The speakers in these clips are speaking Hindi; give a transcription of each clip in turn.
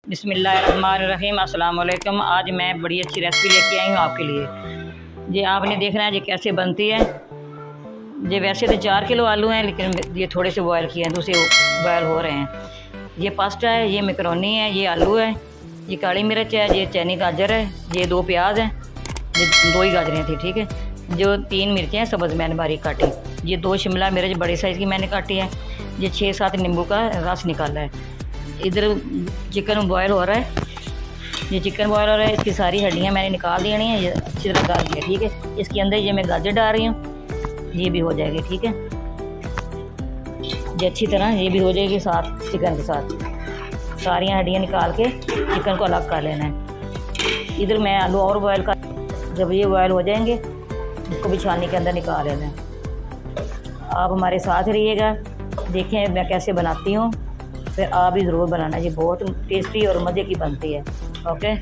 बिस्मिल्लाहिर्रहमानिर्रहीम। अस्सलाम वालेकुम। आज मैं बड़ी अच्छी रेसिपी लेके आई हूँ आपके लिए। ये आपने देखना है ये कैसे बनती है। ये वैसे तो 4 किलो आलू हैं, लेकिन ये थोड़े से बॉयल किए हैं, दूसरे बॉयल हो रहे हैं। ये पास्ता है, ये मैकरोनी है, ये आलू है, ये काली मिर्च है, ये चैनी गाजर है, ये 2 प्याज हैं, ये 2 ही गाजरें थी, ठीक है। जो 3 मिर्चें हैं सब्ज़ मैंने बारीक काटी, ये 2 शिमला मिर्च बड़े साइज़ की मैंने काटी है, ये 6-7 नींबू का रस निकाला है। इधर चिकन बॉयल हो रहा है, ये चिकन बॉयल हो रहा है, इसकी सारी हड्डियाँ मैंने निकाल दी हैं, ये अच्छी तरह डाल दिया, ठीक है। इसके अंदर ये मैं गाजर डाल रही हूँ, ये भी हो जाएगी, ठीक है। ये अच्छी तरह ये भी हो जाएगी साथ चिकन के साथ। सारी हड्डियाँ निकाल के चिकन को अलग कर लेना है। इधर मैं आलू और बॉयल कर, जब ये बॉयल हो जाएंगे इसको भी छाननी के अंदर निकाल लेना है। आप हमारे साथ रहिएगा, देखें मैं कैसे बनाती हूँ, फिर आप भी ज़रूर बनाना। ये बहुत टेस्टी और मज़े की बनती है। ओके,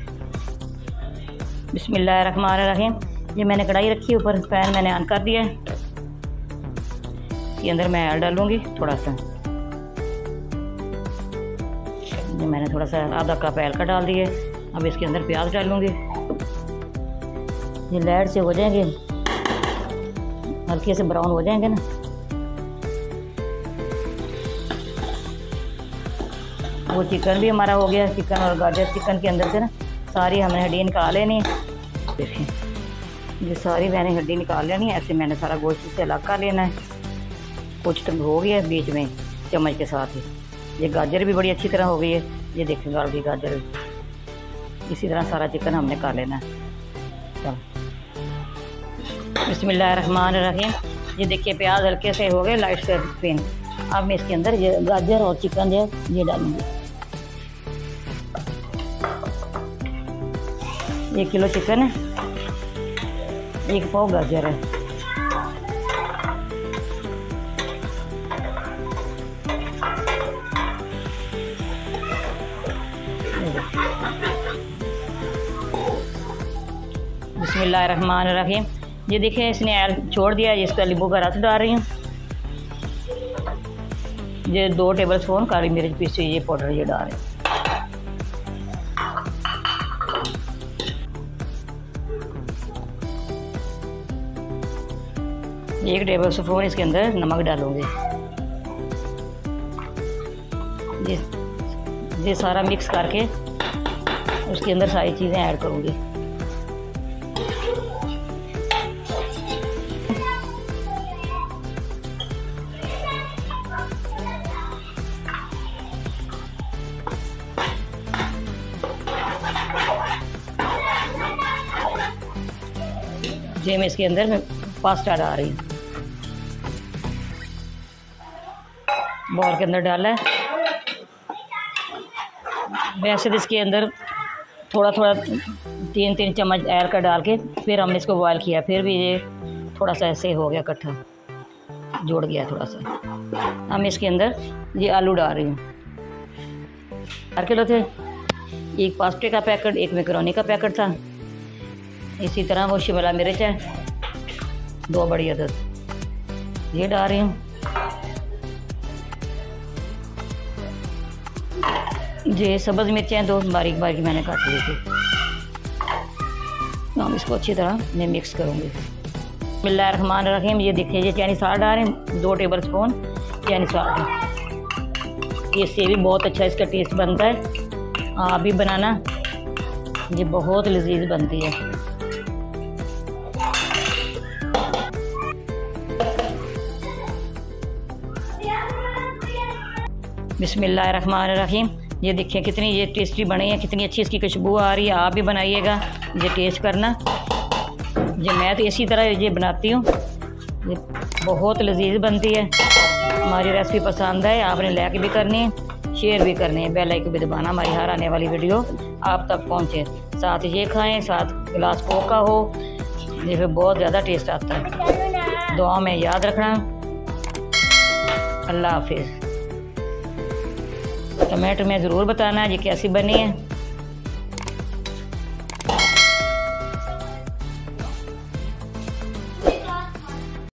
बिस्मिल्लाहिर्रहमानिर्रहीम। ये मैंने कढ़ाई रखी, ऊपर पैन मैंने ऑन कर दिया है। इसके अंदर मैं ऑयल डालूँगी थोड़ा सा, ये मैंने थोड़ा सा आधा कप ऑयल का डाल दिया। अब इसके अंदर प्याज डालूँगी, ये लाइट से हो जाएंगे, हल्के से ब्राउन हो जाएंगे ना। वो चिकन भी हमारा हो गया, चिकन और गाजर। चिकन के अंदर से ना सारी हमने हड्डी निकाल लेनी है। देखिए ये सारी मैंने हड्डी निकाल लेनी है, ऐसे मैंने सारा गोश्त से अलग कर लेना है। कुछ तो हो गया बीच में चम्मच के साथ ही। ये गाजर भी बड़ी अच्छी तरह हो गई है, ये देखें गाल की गाजर भी। इसी तरह सारा चिकन हमने कर लेना है। चलो, बिस्मिल्लाहिर्रहमानिर्रहीम। ये देखिए प्याज हल्के से हो गए, लाइट से पिंक। अब मैं इसके अंदर ये गाजर और चिकन जो ये डालूँगी। 1 किलो चिकन है, 1 पाव गाजर है। बिस्मिल्लाहिर्रहमानिर्रहीम। ये देखिए इसने ऑयल छोड़ दिया, इसका नींबू का रस डाल रही हूँ। ये 2 टेबलस्पून काली मिर्च पीसी ये पाउडर ये डाल रही हूँ। 1 टेबलस्पून इसके अंदर नमक डालूंगी। ये सारा मिक्स करके उसके अंदर सारी चीज़ें ऐड करूंगी। ये मैं इसके अंदर मैं पास्ता डाल रही हूँ, बॉल के अंदर डाला है। वैसे तो इसके अंदर थोड़ा 3 चम्मच ऐर का डाल के फिर हमने इसको बॉयल किया, फिर भी ये थोड़ा सा ऐसे हो गया, इकट्ठा जुड़ गया थोड़ा सा। हम इसके अंदर ये आलू डाल रही हूँ। 4 किलो थे, 1 पास्ते का पैकेट, 1 मैकरोनी का पैकेट था। इसी तरह वो शिमला मिर्च है 2 बड़ी अदद, ये डाल रही हूँ। ये सब्ज़ मिर्चें 2 बारीक बारीक मैंने काट ली थी। तो हम इसको अच्छी तरह मैं मिक्स करूँगी। बिस्मिल्लाहिर्रहमानिर्रहीम। ये देखिए ये चैनी साल्ट डाल रहे हैं, 2 टेबलस्पून चैनी साल्ट। इससे भी बहुत अच्छा इसका टेस्ट बनता है। आप भी बनाना, ये बहुत लजीज बनती है। बिस्मिल्लाहिर्रहमानिर्रहीम। ये देखिए कितनी ये टेस्टी बनी है, कितनी अच्छी इसकी खुशबू आ रही है। आप भी बनाइएगा, ये टेस्ट करना। ये मैं तो इसी तरह ये बनाती हूँ, ये बहुत लजीज बनती है। हमारी रेसिपी पसंद है, आपने लाइक भी करनी है, शेयर भी करनी है, बेल आइकन भी दबाना, हमारी हर आने वाली वीडियो आप तक पहुँचे। साथ ये खाएँ, साथ गिलास कोक का हो, ये फिर बहुत ज़्यादा टेस्ट आता है। दुआ में याद रखना। अल्लाह हाफिज़। कमेंट में ज़रूर बताना ये कैसी बनी है।